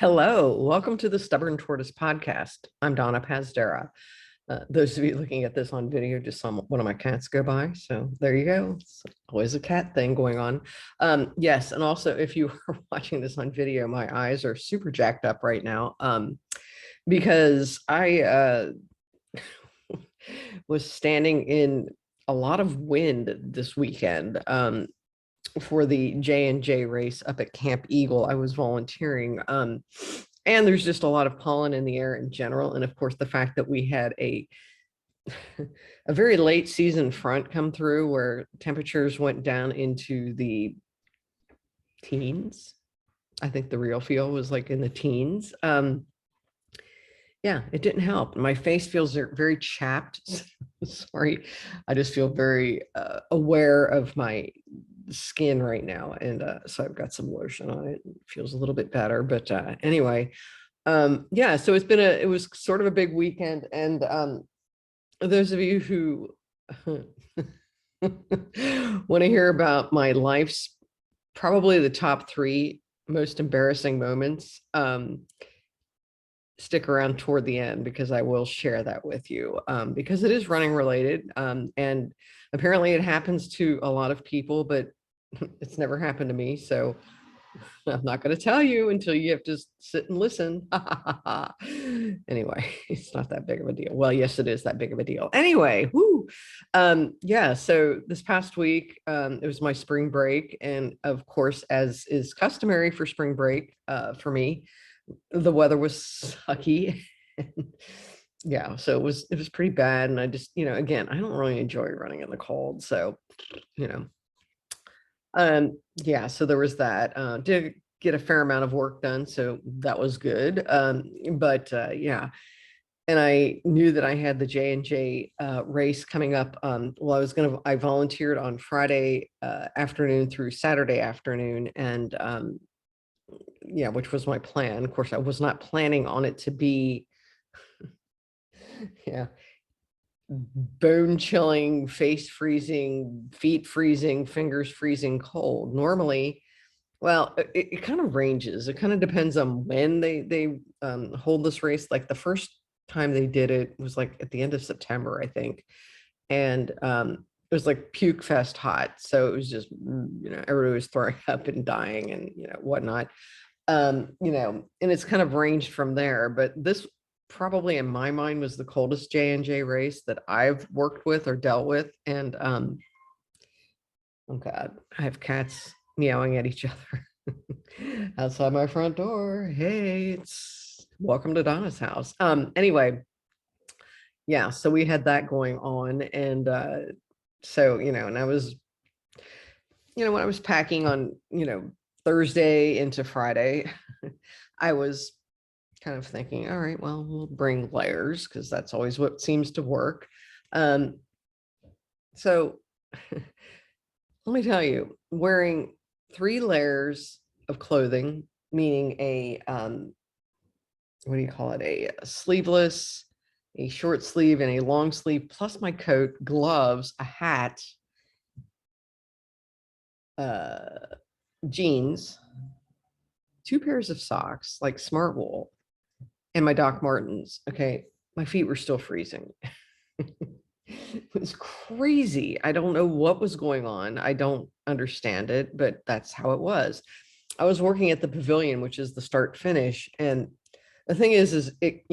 Hello, welcome to the Stubborn Tortoise podcast. I'm Donna Pazdera. Those of you looking at this on video just saw one of my cats go by. So there you go. It's always a cat thing going on. Yes, and also if you are watching this on video, my eyes are super jacked up right now because I was standing in a lot of wind this weekend. For the J&J race up at Camp Eagle. I was volunteering. And there's just a lot of pollen in the air in general. And of course, the fact that we had a very late season front come through where temperatures went down into the teens. I think the real feel was like in the teens. Yeah, it didn't help. My face feels very chapped. Sorry. I just feel very aware of my skin right now, and so I've got some lotion on it. It feels a little bit better, but anyway, yeah, so it was sort of a big weekend, and those of you who want to hear about my life's probably the top 3 most embarrassing moments, stick around toward the end because I will share that with you, because it is running related, and apparently it happens to a lot of people, but it's never happened to me. So I'm not going to tell you until you have to sit and listen. Anyway, it's not that big of a deal. Well, yes, it is that big of a deal. Anyway, whoo. Yeah, so this past week, it was my spring break. And of course, as is customary for spring break, for me, the weather was sucky. Yeah, so it was pretty bad. And I just, again, I don't really enjoy running in the cold. So, yeah, so there was that. Did get a fair amount of work done, so that was good. But yeah, and I knew that I had the J&J race coming up. Well, I volunteered on Friday afternoon through Saturday afternoon, and yeah, which was my plan. Of course, I was not planning on it to be, yeah, bone chilling, face freezing, feet freezing, fingers freezing cold. Normally, well, it kind of ranges. It kind of depends on when they hold this race. Like the first time they did it was like at the end of September, I think, and it was like puke fest hot. So it was just everybody was throwing up and dying and whatnot. And it's kind of ranged from there. But this probably in my mind was the coldest J&J race that I've worked with or dealt with. And oh God, I have cats meowing at each other outside my front door. Hey, it's welcome to Donna's house. Anyway, yeah, so we had that going on. And so, and I was, when I was packing on, Thursday into Friday, I was kind of thinking, all right, well, we'll bring layers because that's always what seems to work. So let me tell you, wearing 3 layers of clothing, meaning a, what do you call it? A sleeveless, a short sleeve, and a long sleeve, plus my coat, gloves, a hat, jeans, 2 pairs of socks, like smart wool, and my Doc Martens. Okay, my feet were still freezing. It was crazy. I don't know what was going on. I don't understand it, but that's how it was. I was working at the pavilion, which is the start finish. And the thing is it,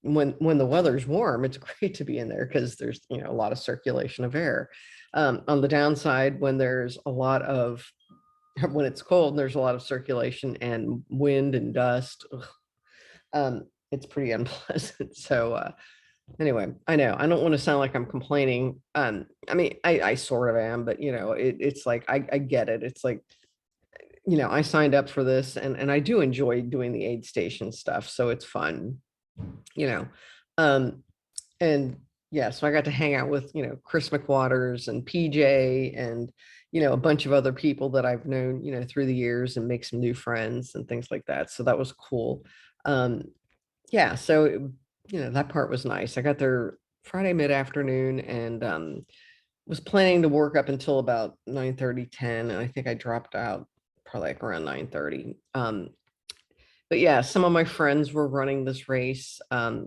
when the weather's warm, it's great to be in there because there's, a lot of circulation of air. On the downside, when it's cold, there's a lot of circulation and wind and dust. It's pretty unpleasant. So, anyway, I know I don't want to sound like I'm complaining. I mean, I sort of am, but it's like, I get it. It's like, I signed up for this and I do enjoy doing the aid station stuff. So it's fun, and yeah, so I got to hang out with, Chris McWaters and PJ and, a bunch of other people that I've known, through the years and make some new friends and things like that. So that was cool. Yeah, so that part was nice. I got there Friday mid-afternoon and was planning to work up until about 9:30, 10, and I think I dropped out probably like around 9:30. But but yeah, some of my friends were running this race. I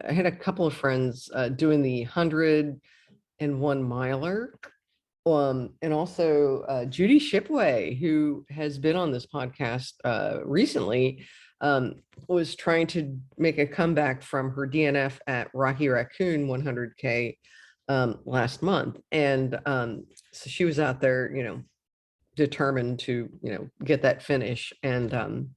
had a couple of friends doing the 101 miler. And also Judy Shipway, who has been on this podcast recently, was trying to make a comeback from her DNF at Rocky Raccoon 100K last month. And so she was out there, determined to, get that finish. And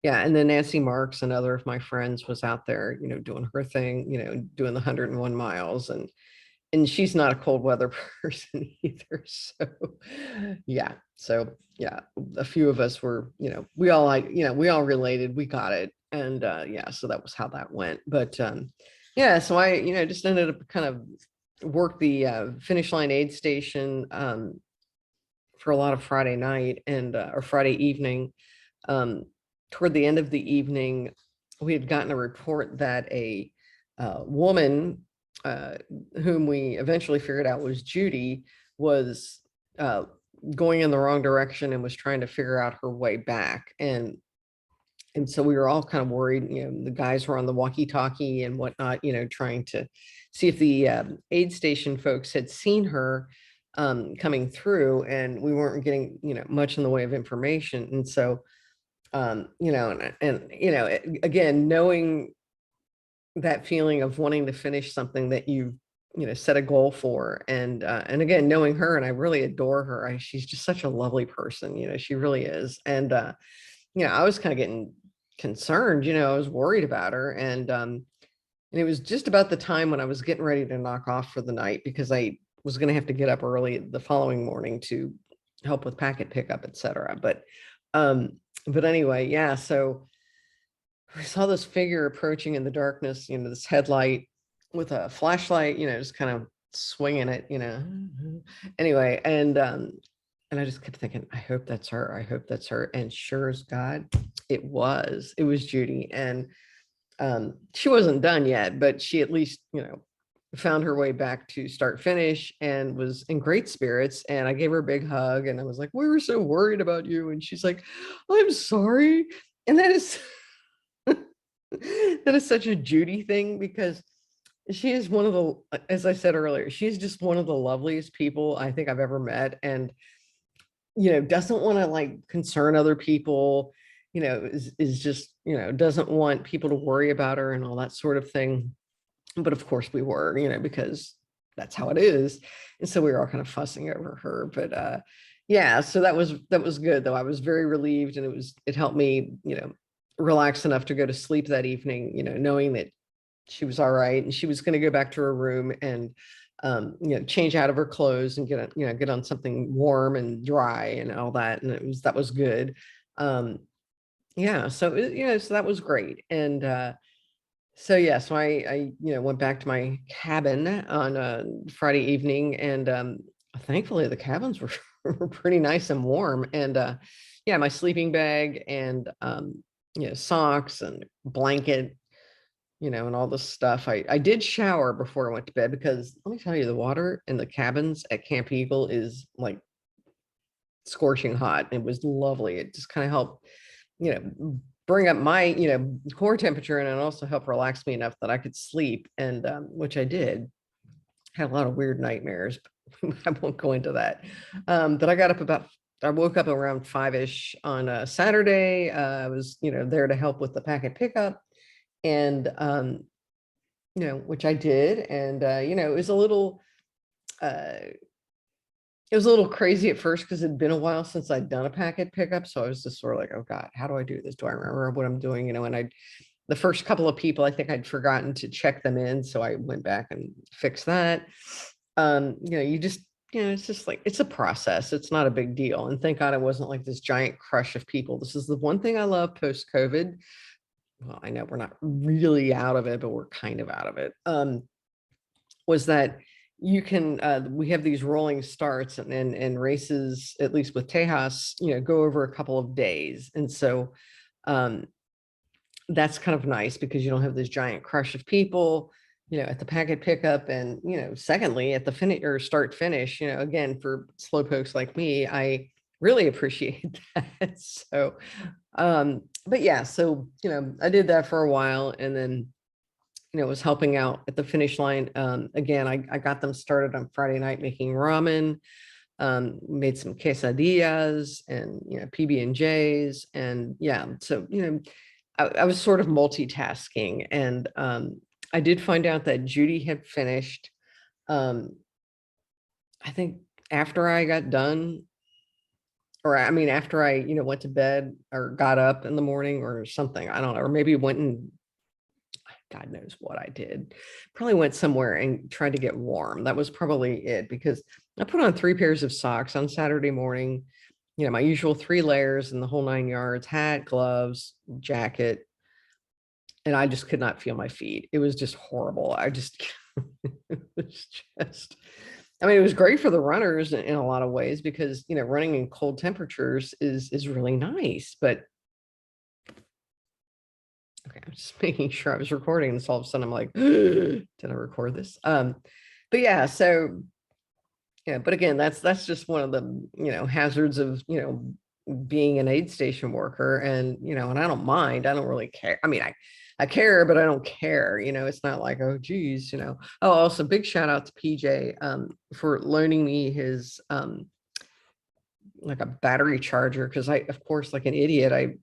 yeah, and then Nancy Marks, another of my friends, was out there, doing her thing, doing the 101 miles. And she's not a cold weather person either. So a few of us were, we all we all related, we got it. And yeah, so that was how that went. But yeah, so I, just ended up kind of work the finish line aid station for a lot of Friday night and or Friday evening. Toward the end of the evening, we had gotten a report that a woman, whom we eventually figured out was Judy, was going in the wrong direction and was trying to figure out her way back. And so we were all kind of worried, the guys were on the walkie-talkie and whatnot, trying to see if the aid station folks had seen her coming through, and we weren't getting, much in the way of information. And so, again, knowing that feeling of wanting to finish something that you set a goal for, and again, knowing her, and I really adore her. She's just such a lovely person, she really is. And I was kind of getting concerned, I was worried about her. And it was just about the time when I was getting ready to knock off for the night, because I was going to have to get up early the following morning to help with packet pickup, etc. But anyway, yeah, so I saw this figure approaching in the darkness, this headlight with a flashlight, just kind of swinging it, anyway. And I just kept thinking, I hope that's her. I hope that's her. And sure as God, it was Judy. And she wasn't done yet, but she at least, found her way back to start finish and was in great spirits. And I gave her a big hug and I was like, we were so worried about you. And she's like, I'm sorry. And that is that is such a Judy thing, because she is one of the, as I said earlier, she's just one of the loveliest people I think I've ever met. And doesn't want to like concern other people, is just, doesn't want people to worry about her and all that sort of thing. But of course we were, because that's how it is. And so we were all kind of fussing over her. But yeah, so that was good, though. I was very relieved, and it helped me, relax enough to go to sleep that evening, knowing that she was all right, and she was going to go back to her room and change out of her clothes and get on something warm and dry and all that. And that was good. Yeah, so so that was great. And so yeah, so I went back to my cabin on a Friday evening, and thankfully the cabins were, were pretty nice and warm. And yeah, my sleeping bag and socks and blanket, and all this stuff. I did shower before I went to bed, because let me tell you, the water in the cabins at Camp Eagle is like scorching hot. It was lovely. It just kind of helped, bring up my, core temperature, and it also helped relax me enough that I could sleep. And which I did. Had a lot of weird nightmares. I won't go into that. But I woke up around 5-ish on a Saturday. I was, there to help with the packet pickup. And which I did. And it was a little crazy at first, because it'd been a while since I'd done a packet pickup. So I was just sort of like, oh God, how do I do this? Do I remember what I'm doing? And the first couple of people, I think I'd forgotten to check them in. So I went back and fixed that. You just, it's just like, it's a process. It's not a big deal. And thank God it wasn't like this giant crush of people. This is the one thing I love post-COVID. Well, I know we're not really out of it, but we're kind of out of it. Was that you can, we have these rolling starts, and races, at least with Tejas, go over a couple of days. And so that's kind of nice, because you don't have this giant crush of people, at the packet pickup. And, secondly, at the finish or start finish, again, for slowpokes like me, I really appreciate that. So, but yeah, so, I did that for a while, and then, was helping out at the finish line. Again, I got them started on Friday night making ramen, made some quesadillas and, PB&Js. And yeah, so, I was sort of multitasking, and I did find out that Judy had finished. Um, I think after I got done, or I mean, after I, went to bed or got up in the morning or something, I don't know, or maybe went and God knows what I did. Probably went somewhere and tried to get warm. That was probably it, because I put on 3 pairs of socks on Saturday morning, my usual 3 layers and the whole 9 yards, hat, gloves, jacket, and I just could not feel my feet. It was just horrible. It was just, I mean, it was great for the runners in a lot of ways, because, running in cold temperatures is really nice. But okay, I'm just making sure I was recording, and so all of a sudden I'm like, did I record this? But yeah, so yeah, but again, that's just one of the, hazards of, being an aid station worker. And, and I don't mind. I don't really care. I mean, I care, but I don't care. It's not like, oh geez, Oh, also big shout out to PJ for loaning me his like a battery charger, because I, of course, like an idiot, I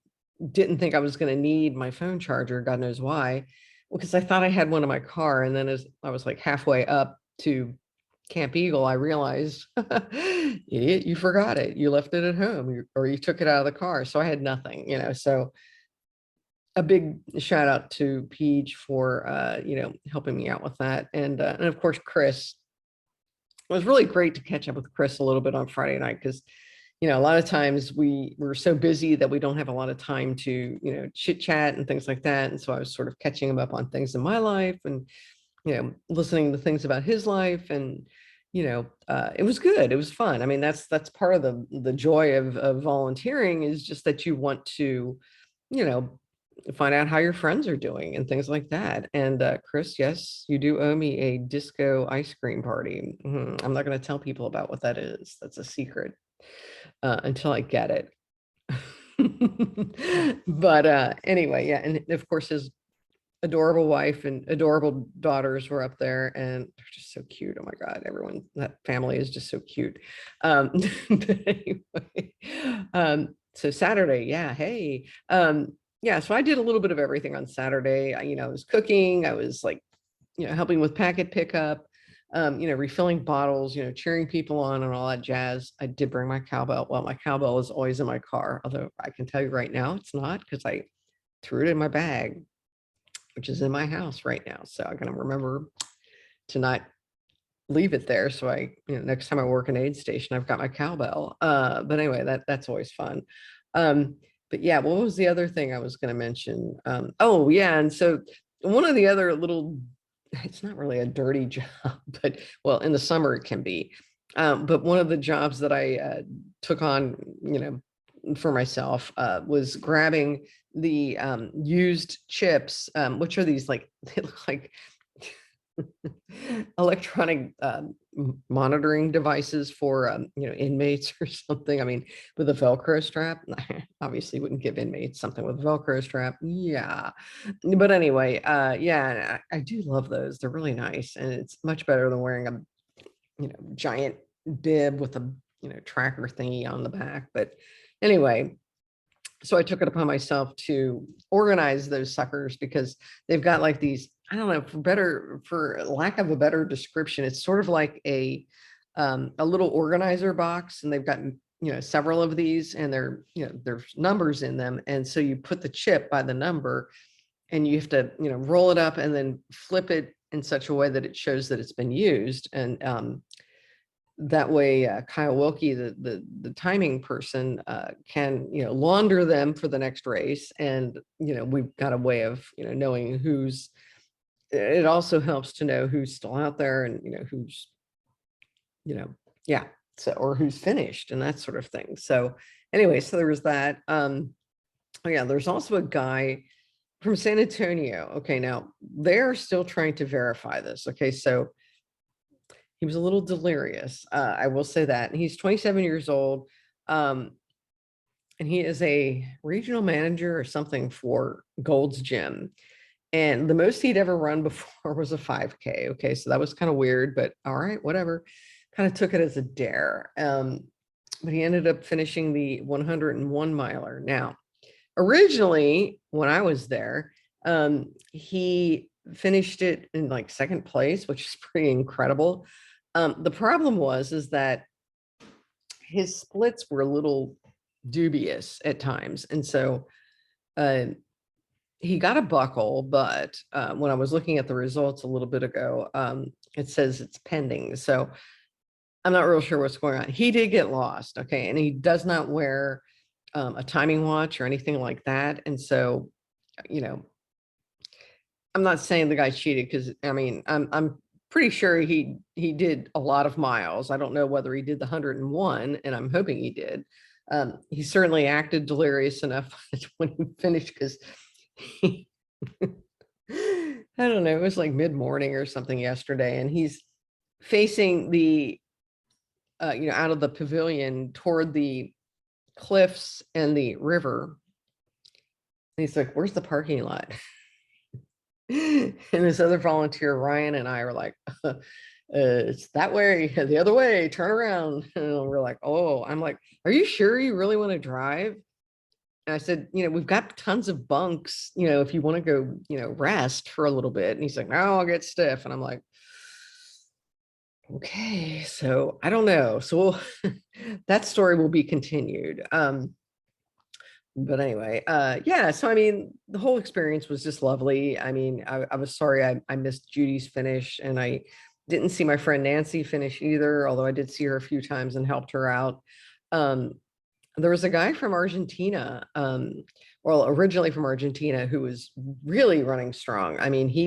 didn't think I was going to need my phone charger. God knows why. Well, because I thought I had one in my car. And then as I was like halfway up to Camp Eagle, I realized, idiot, you forgot it. You left it at home, or you took it out of the car. So I had nothing, so a big shout out to Peach for, helping me out with that. And of course, Chris. It was really great to catch up with Chris a little bit on Friday night, because a lot of times we're so busy that we don't have a lot of time to, chit chat and things like that. And so I was sort of catching him up on things in my life, and, listening to things about his life. And, it was good. It was fun. I mean, that's part of the joy of volunteering, is just that you want to, you know, find out how your friends are doing and things like that. And Chris, yes, you do owe me a disco ice cream party. I'm not going to tell people about what that is. That's a secret until I get it. But anyway, yeah, and of course his adorable wife and adorable daughters were up there, and they're just so cute. Oh my God, everyone, that family is just so cute. But anyway, so Saturday, yeah, hey, yeah, so I did a little bit of everything on Saturday. I was cooking, I was like, helping with packet pickup, refilling bottles, cheering people on and all that jazz. I did bring my cowbell. Well, my cowbell is always in my car, although I can tell you right now it's not, because I threw it in my bag, which is in my house right now. So I'm gonna remember to not leave it there. So next time I work an aid station, I've got my cowbell. But anyway, that's always fun. But yeah, what was the other thing I was gonna mention? Oh yeah, and so one of the other little, it's not really a dirty job, but well, in the summer it can be. But one of the jobs that I took on, for myself, was grabbing the used chips, which are these, like, they look like electronic monitoring devices for inmates or something. I mean, with a Velcro strap. Obviously wouldn't give inmates something with a Velcro strap. Yeah, but anyway, yeah, I do love those. They're really nice, and it's much better than wearing a giant bib with a tracker thingy on the back. But anyway, so I took it upon myself to organize those suckers, because they've got like these, I don't know, for lack of a better description, it's sort of like a little organizer box, and they've got several of these, and there's numbers in them, and so you put the chip by the number, and you have to roll it up and then flip it in such a way that it shows that it's been used. And that way, Kyle Wilkie, the timing person, can launder them for the next race. And we've got a way of knowing who's. It also helps to know who's still out there, and who's yeah, so, or who's finished and that sort of thing. So anyway, so there was that. Oh yeah, there's also a guy from San Antonio. Okay, now they're still trying to verify this. Okay, so he was a little delirious. I will say that. And he's 27 years old. Um, and he is a regional manager or something for Gold's Gym. And the most he'd ever run before was a 5K. Okay, so that was kind of weird, but all right, whatever. Kind of took it as a dare. But he ended up finishing the 101 miler. Now, originally, when I was there, he finished it in like second place, which is pretty incredible. The problem is that his splits were a little dubious at times. And so uh, he got a buckle, but when I was looking at the results a little bit ago, it says it's pending. So I'm not real sure what's going on. He did get lost. Okay. And he does not wear a timing watch or anything like that. And so, you know, I'm not saying the guy cheated because I mean, I'm pretty sure he did a lot of miles. I don't know whether he did the 101, and I'm hoping he did. He certainly acted delirious enough when he finished because he, I don't know, it was like mid-morning or something yesterday, and he's facing the out of the pavilion toward the cliffs and the river. And he's like, "Where's the parking lot?" And this other volunteer, Ryan, and I were like, it's that way, the other way, turn around. And we're like, oh, I'm like, are you sure you really want to drive? And I said, we've got tons of bunks, if you want to go, rest for a little bit. And he's like, no, I'll get stiff. And I'm like, okay, so I don't know. So that story will be continued. But anyway, yeah, so I mean, the whole experience was just lovely. I mean, I was sorry I missed Judy's finish, and I didn't see my friend Nancy finish either, although I did see her a few times and helped her out. Um, there was a guy from Argentina, well, originally from Argentina, who was really running strong. I mean, he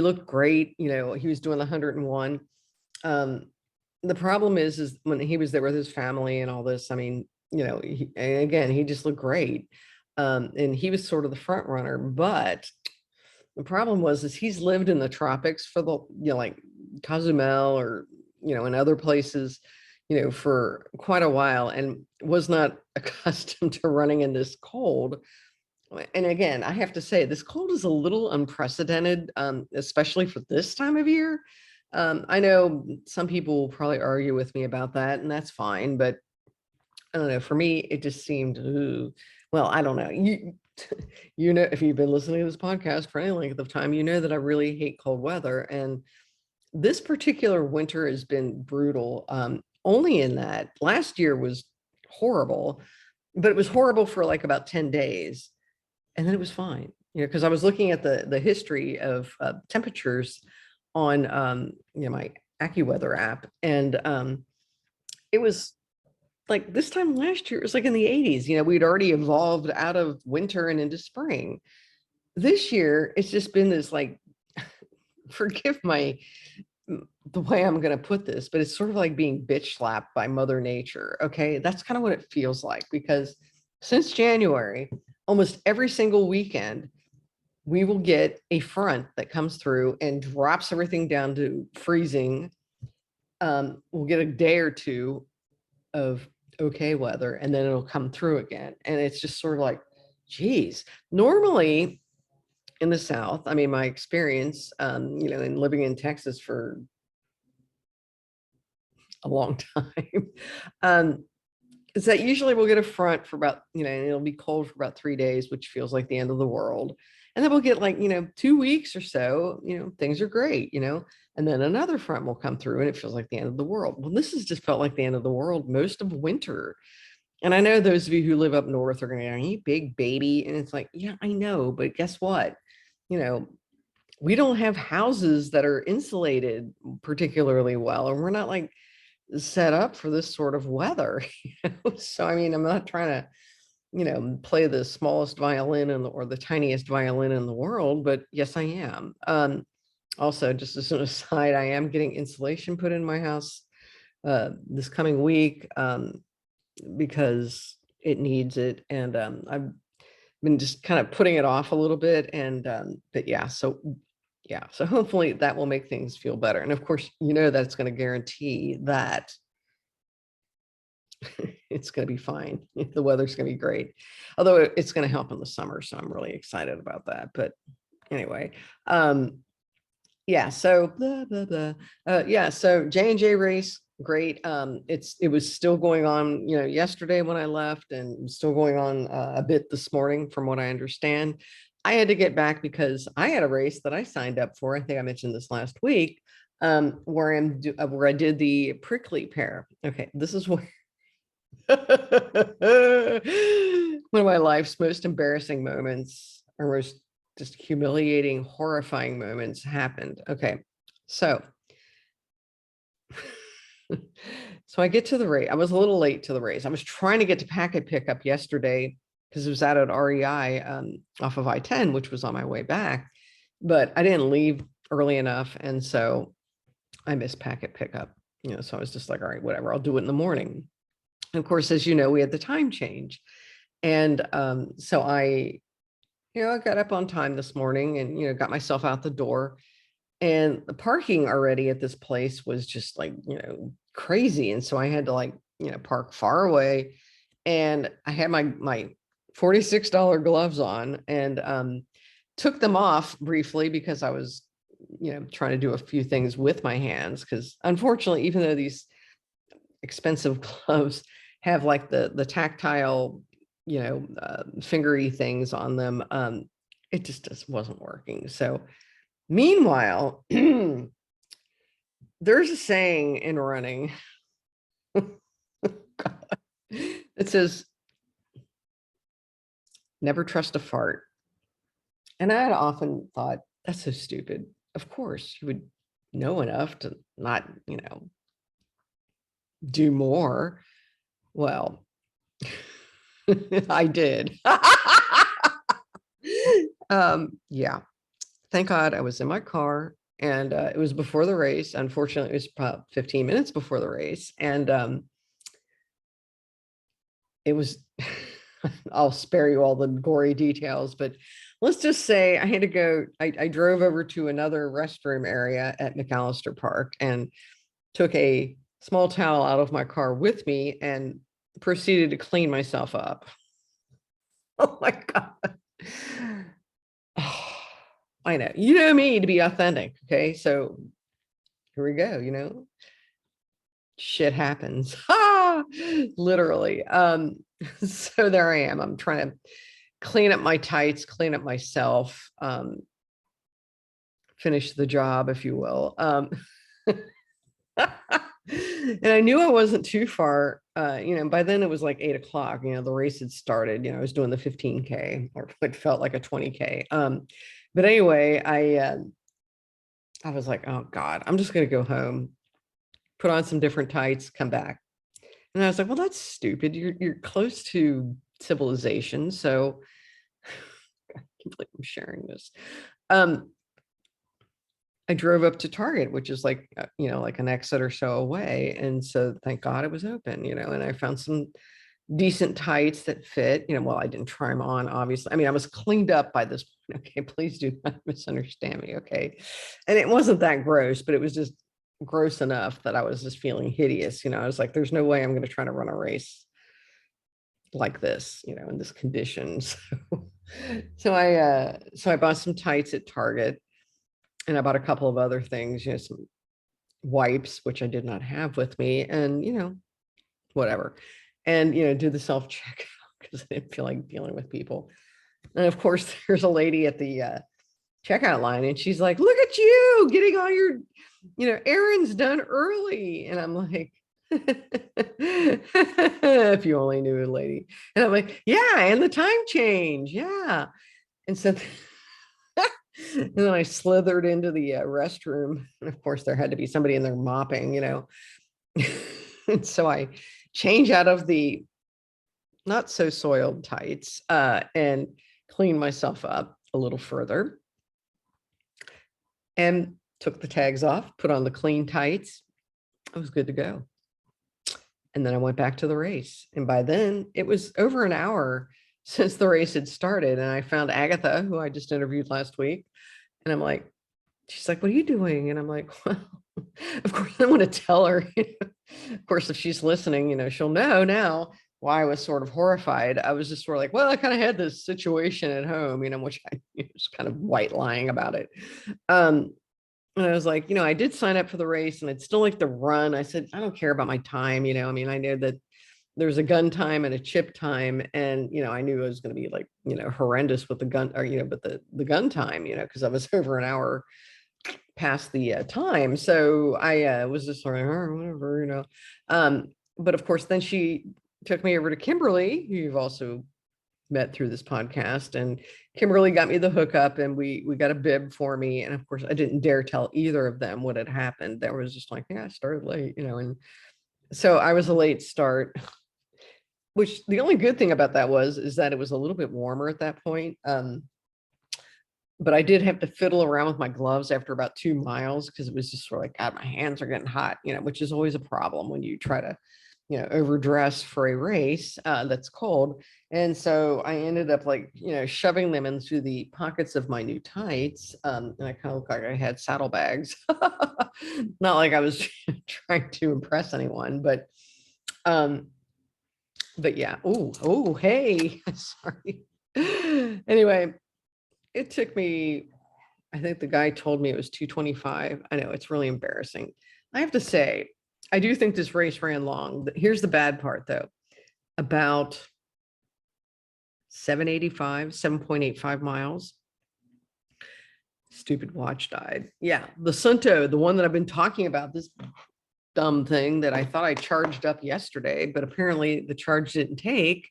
looked great, he was doing the 101. The problem is when he was there with his family and all this, I mean, and again, he just looked great. And he was sort of the front runner, but the problem is he's lived in the tropics for the, like Cozumel or, in other places, for quite a while and was not accustomed to running in this cold. And again, I have to say this cold is a little unprecedented, especially for this time of year. I know some people will probably argue with me about that, and that's fine, but I don't know. For me, it just seemed, ooh, well, I don't know. If you've been listening to this podcast for any length of time, you know that I really hate cold weather. And this particular winter has been brutal. Only in that last year was horrible, but it was horrible for like about 10 days. And then it was fine, because I was looking at the history of temperatures on, my AccuWeather app. And it was like this time last year, it was like in the 80s. We'd already evolved out of winter and into spring. This year, it's just been this like, forgive the way I'm going to put this, but it's sort of like being bitch slapped by Mother Nature. Okay. That's kind of what it feels like, because since January, almost every single weekend, we will get a front that comes through and drops everything down to freezing. We'll get a day or two of okay weather, and then it'll come through again. And it's just sort of like, geez, normally in the South, I mean, my experience, in living in Texas for a long time, is that usually we'll get a front for about, and it'll be cold for about 3 days, which feels like the end of the world. And then we'll get like, 2 weeks or so, things are great, and then another front will come through and it feels like the end of the world. Well, this has just felt like the end of the world most of winter. And I know those of you who live up north are going to go, you big baby. And it's like, yeah, I know, but guess what? We don't have houses that are insulated particularly well, and we're not like set up for this sort of weather. So, I mean, I'm not trying to, play the smallest violin or the tiniest violin in the world, but yes, I am. Also, just as an aside, I am getting insulation put in my house this coming week because it needs it. And I've been just kind of putting it off a little bit. And but yeah, so hopefully that will make things feel better. And of course, that's going to guarantee that it's going to be fine. The weather's going to be great. Although it's going to help in the summer. So I'm really excited about that. But anyway, yeah, so blah, blah, blah. Yeah, so J&J race, great. It was still going on, yesterday when I left, and still going on a bit this morning, from what I understand. I had to get back because I had a race that I signed up for. I think I mentioned this last week, where I did the Prickly Pear. Okay, this is where one of my life's most embarrassing moments, or most just humiliating, horrifying moments happened. Okay, so so I get to the race. I was a little late to the race. I was trying to get to packet pickup yesterday because it was out at REI, off of I-10, which was on my way back, but I didn't leave early enough, and so I missed packet pickup. So I was just like, all right, whatever, I'll do it in the morning. And of course, as you know, we had the time change, and so I got up on time this morning and got myself out the door. And the parking already at this place was just like, crazy. And so I had to, like, park far away. And I had my $46 gloves on, and took them off briefly because I was, trying to do a few things with my hands. Because unfortunately, even though these expensive gloves have like the tactile, fingery things on them, it just wasn't working. So meanwhile, there's a saying in running that says, never trust a fart. And I had often thought, that's so stupid. Of course, you would know enough to not, do more. Well, I did. Yeah. Thank God I was in my car, and it was before the race. Unfortunately, it was about 15 minutes before the race. And it was, I'll spare you all the gory details, but let's just say I had to go, I drove over to another restroom area at McAllister Park and took a small towel out of my car with me and proceeded to clean myself up. Oh my God. I know, me to be authentic. Okay. So here we go, shit happens. Literally. So there I am. I'm trying to clean up my tights, clean up myself, finish the job, if you will. And I knew I wasn't too far. By then it was like 8 o'clock. The race had started. I was doing the 15K, or it felt like a 20K. But anyway, I was like, oh God, I'm just gonna go home, put on some different tights, come back. And I was like, well, that's stupid. You're close to civilization, so I can't believe I'm sharing this. I drove up to Target, which is like, like an exit or so away. And so thank God it was open, and I found some decent tights that fit, well, I didn't try them on, obviously. I mean, I was cleaned up by this point. Okay, please do not misunderstand me. Okay. And it wasn't that gross, but it was just gross enough that I was just feeling hideous. I was like, there's no way I'm going to try to run a race like this, in this condition. So I bought some tights at Target, and I bought a couple of other things, some wipes, which I did not have with me, and, whatever. And, do the self-checkout because I didn't feel like dealing with people. And of course, there's a lady at the checkout line, and she's like, look at you getting all your, errands done early. And I'm like, if you only knew, lady. And I'm like, yeah, and the time change. Yeah. And so and then I slithered into the restroom. And of course, there had to be somebody in there mopping, And so I change out of the not so soiled tights, and clean myself up a little further, and took the tags off, put on the clean tights. I was good to go. And then I went back to the race. And by then it was over an hour since the race had started. And I found Agatha, who I just interviewed last week. And I'm like, she's like, what are you doing? And I'm like, well, Of course, I want to tell her, of course, if she's listening, she'll know now why I was sort of horrified. I was just sort of like, well, I kind of had this situation at home, which I was kind of white lying about it. And I was like, I did sign up for the race and I'd still like to run. I said, I don't care about my time. I mean, I know that there's a gun time and a chip time. And, I knew it was going to be like, horrendous with the gun or, but the gun time, because I was over an hour past the time. So I was just sort of, oh, whatever. But of course, then she took me over to Kimberly, who you've also met through this podcast, and Kimberly got me the hookup and we got a bib for me. And of course I didn't dare tell either of them what had happened. That was just like, yeah, I started late, and so I was a late start, which the only good thing about that is that it was a little bit warmer at that point. But I did have to fiddle around with my gloves after about 2 miles because it was just sort of like, God, my hands are getting hot, which is always a problem when you try to, overdress for a race that's cold. And so I ended up like, shoving them into the pockets of my new tights. And I kind of looked like I had saddlebags. Not like I was trying to impress anyone, but yeah. Oh, hey, sorry. Anyway, it took me, I think the guy told me it was 2:25. I know, it's really embarrassing. I have to say, I do think this race ran long. Here's the bad part though. About 7.85 miles. Stupid watch died. Yeah, the Sunto, the one that I've been talking about, this dumb thing that I thought I charged up yesterday, but apparently the charge didn't take.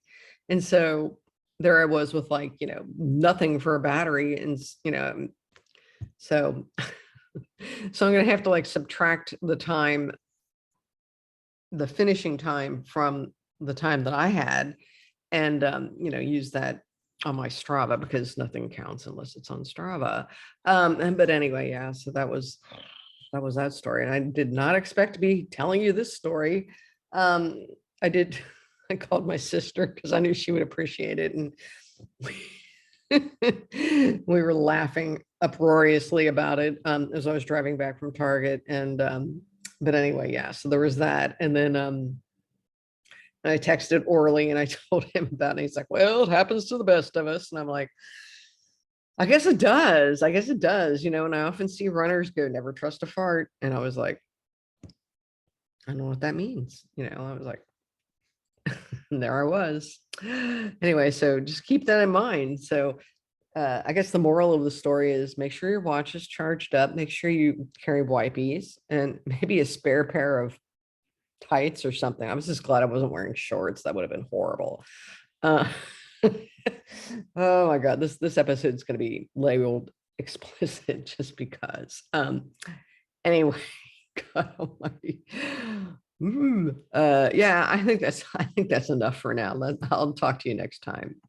And so there I was with like, nothing for a battery. And, so, so I'm going to have to like subtract the time, the finishing time from the time that I had and, use that on my Strava because nothing counts unless it's on Strava. But anyway, yeah, so that was that story. And I did not expect to be telling you this story. I called my sister because I knew she would appreciate it. And we were laughing uproariously about it as I was driving back from Target. And but anyway, yeah, so there was that. And then I texted Orly and I told him about it. He's like, well, it happens to the best of us. And I'm like, I guess it does. I guess it does, and I often see runners go, never trust a fart. And I was like, I don't know what that means. I was like, and there I was. Anyway, so just keep that in mind. So I guess the moral of the story is make sure your watch is charged up, make sure you carry wipies and maybe a spare pair of tights or something. I was just glad I wasn't wearing shorts. That would have been horrible. Oh my God, this episode is going to be labeled explicit just because. Anyway, God almighty. Yeah, I think that's enough for now. I'll talk to you next time.